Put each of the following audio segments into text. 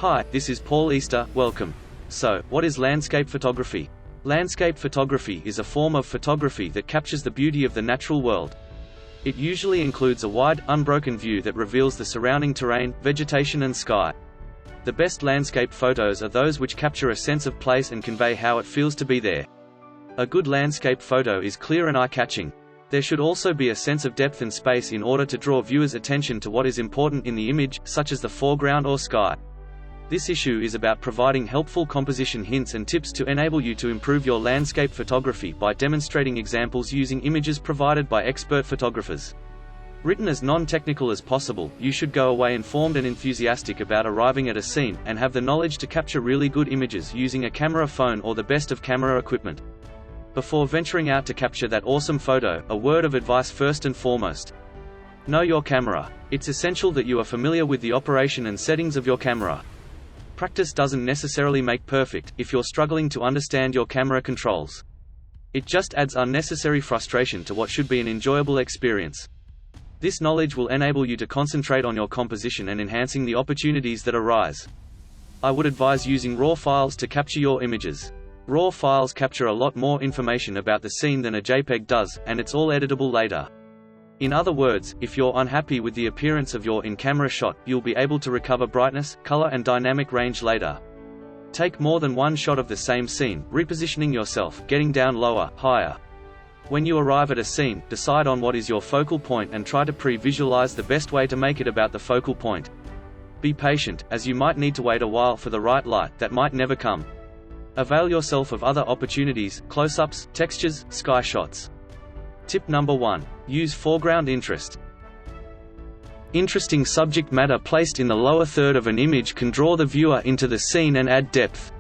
Hi, this is Paul Easter, welcome. So, what is landscape photography? Landscape photography is a form of photography that captures the beauty of the natural world. It usually includes a wide, unbroken view that reveals the surrounding terrain, vegetation and sky. The best landscape photos are those which capture a sense of place and convey how it feels to be there. A good landscape photo is clear and eye-catching. There should also be a sense of depth and space in order to draw viewers' attention to what is important in the image, such as the foreground or sky. This issue is about providing helpful composition hints and tips to enable you to improve your landscape photography by demonstrating examples using images provided by expert photographers. Written as non-technical as possible, you should go away informed and enthusiastic about arriving at a scene, and have the knowledge to capture really good images using a camera phone or the best of camera equipment. Before venturing out to capture that awesome photo, a word of advice first and foremost. Know your camera. It's essential that you are familiar with the operation and settings of your camera. Practice doesn't necessarily make perfect, if you're struggling to understand your camera controls. It just adds unnecessary frustration to what should be an enjoyable experience. This knowledge will enable you to concentrate on your composition and enhancing the opportunities that arise. I would advise using RAW files to capture your images. RAW files capture a lot more information about the scene than a JPEG does, and it's all editable later. In other words, if you're unhappy with the appearance of your in-camera shot, you'll be able to recover brightness, color and dynamic range later. Take more than one shot of the same scene, repositioning yourself, getting down lower, higher. When you arrive at a scene, decide on what is your focal point and try to pre-visualize the best way to make it about the focal point. Be patient, as you might need to wait a while for the right light that might never come. Avail yourself of other opportunities, close-ups, textures, sky shots. Tip number 1. Use foreground interest. Interesting subject matter placed in the lower third of an image can draw the viewer into the scene and add depth.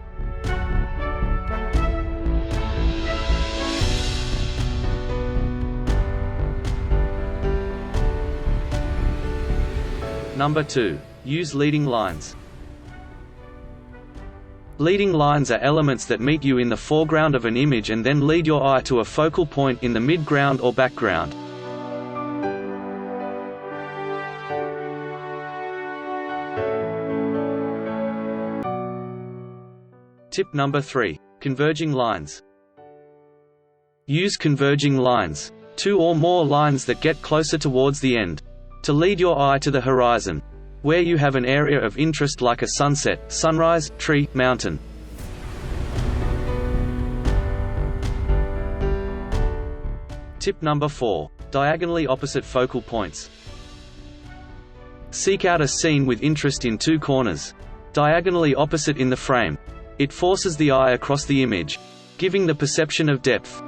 Number 2. Use leading lines. Leading lines are elements that meet you in the foreground of an image and then lead your eye to a focal point in the midground or background. Tip number 3. Converging lines. Use converging lines, 2 or more lines that get closer towards the end, to lead your eye to the horizon, where you have an area of interest like a sunset, sunrise, tree, mountain. Tip number 4. Diagonally opposite focal points. Seek out a scene with interest in 2 corners, diagonally opposite in the frame. It forces the eye across the image, giving the perception of depth.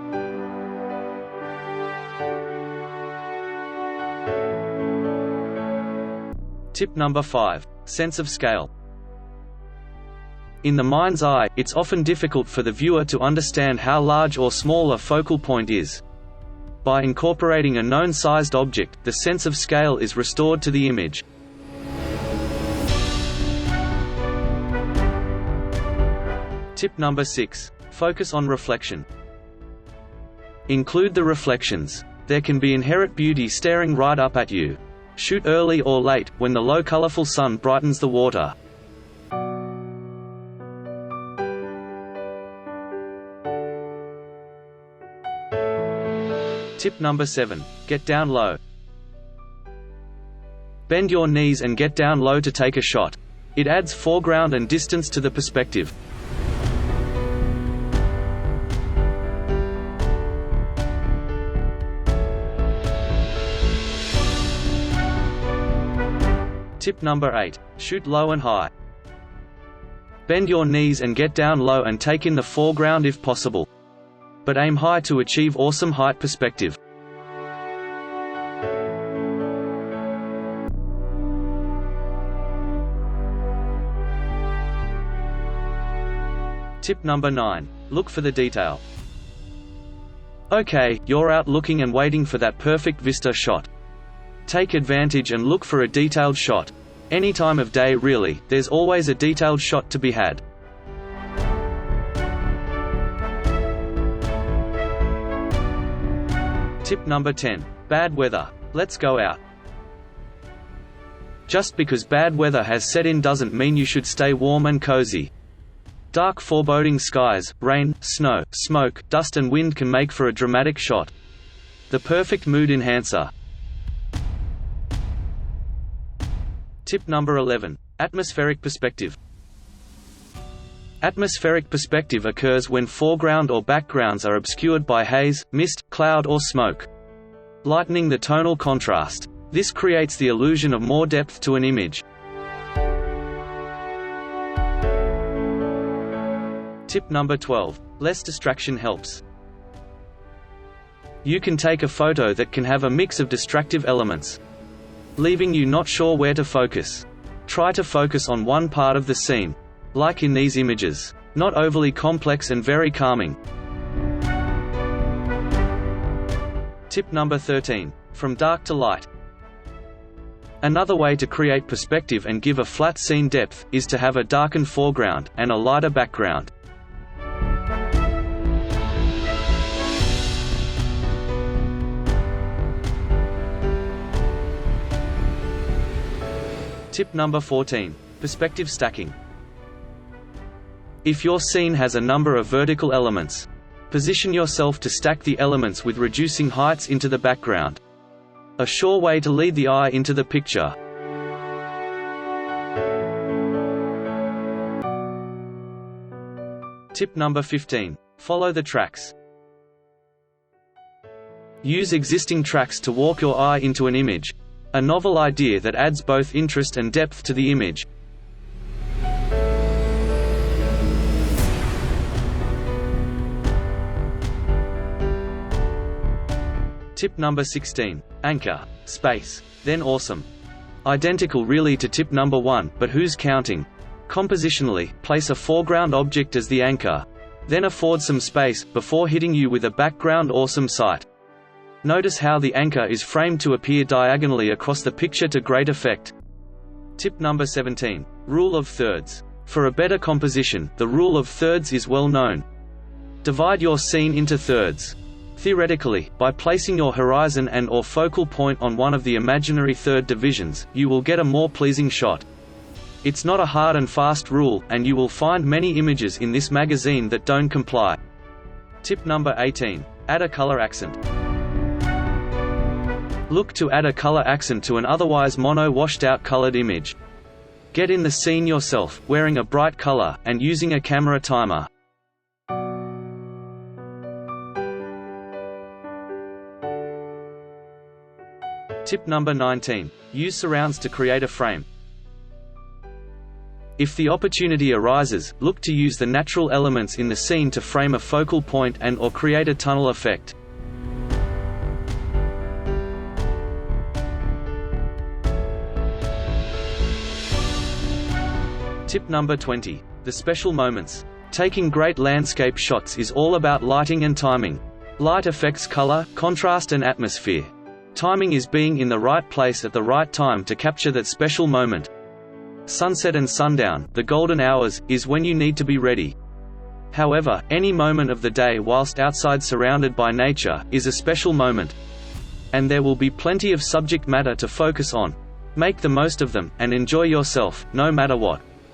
Tip number 5. Sense of scale. In the mind's eye, it's often difficult for the viewer to understand how large or small a focal point is. By incorporating a known sized object, the sense of scale is restored to the image. Tip number 6. Focus on reflection. Include the reflections. There can be inherent beauty staring right up at you. Shoot early or late, when the low colorful sun brightens the water. Tip number 7. Get down low. Bend your knees and get down low to take a shot. It adds foreground and distance to the perspective. Tip number 8. Shoot low and high. Bend your knees and get down low and take in the foreground if possible. But aim high to achieve awesome height perspective. Tip number 9. Look for the detail. Okay, you're out looking and waiting for that perfect vista shot. Take advantage and look for a detailed shot. Any time of day really, there's always a detailed shot to be had. Tip number 10. Bad weather. Let's go out. Just because bad weather has set in doesn't mean you should stay warm and cozy. Dark foreboding skies, rain, snow, smoke, dust and wind can make for a dramatic shot. The perfect mood enhancer. Tip number 11. Atmospheric perspective. Atmospheric perspective occurs when foreground or backgrounds are obscured by haze, mist, cloud or smoke, lightening the tonal contrast. This creates the illusion of more depth to an image. Tip number 12. Less distraction helps. You can take a photo that can have a mix of distractive elements, leaving you not sure where to focus. Try to focus on one part of the scene, like in these images. Not overly complex and very calming. Tip number 13. From dark to light. Another way to create perspective and give a flat scene depth, is to have a darkened foreground, and a lighter background. Tip number 14. Perspective stacking. If your scene has a number of vertical elements, position yourself to stack the elements with reducing heights into the background. A sure way to lead the eye into the picture. Tip number 15. Follow the tracks. Use existing tracks to walk your eye into an image. A novel idea that adds both interest and depth to the image. Tip number 16. Anchor. Space. Then awesome. Identical really to tip number 1, but who's counting? Compositionally, place a foreground object as the anchor. Then afford some space, before hitting you with a background awesome sight. Notice how the anchor is framed to appear diagonally across the picture to great effect. Tip number 17. Rule of thirds. For a better composition, the rule of thirds is well known. Divide your scene into thirds. Theoretically, by placing your horizon and/or focal point on one of the imaginary third divisions, you will get a more pleasing shot. It's not a hard and fast rule, and you will find many images in this magazine that don't comply. Tip number 18. Add a color accent. Look to add a color accent to an otherwise mono washed-out colored image. Get in the scene yourself, wearing a bright color, and using a camera timer. Tip number 19. Use surrounds to create a frame. If the opportunity arises, look to use the natural elements in the scene to frame a focal point and/or create a tunnel effect. Tip number 20. The special moments. Taking great landscape shots is all about lighting and timing. Light affects color, contrast and atmosphere. Timing is being in the right place at the right time to capture that special moment. Sunset and sundown, the golden hours, is when you need to be ready. However, any moment of the day whilst outside surrounded by nature, is a special moment. And there will be plenty of subject matter to focus on. Make the most of them, and enjoy yourself, no matter what.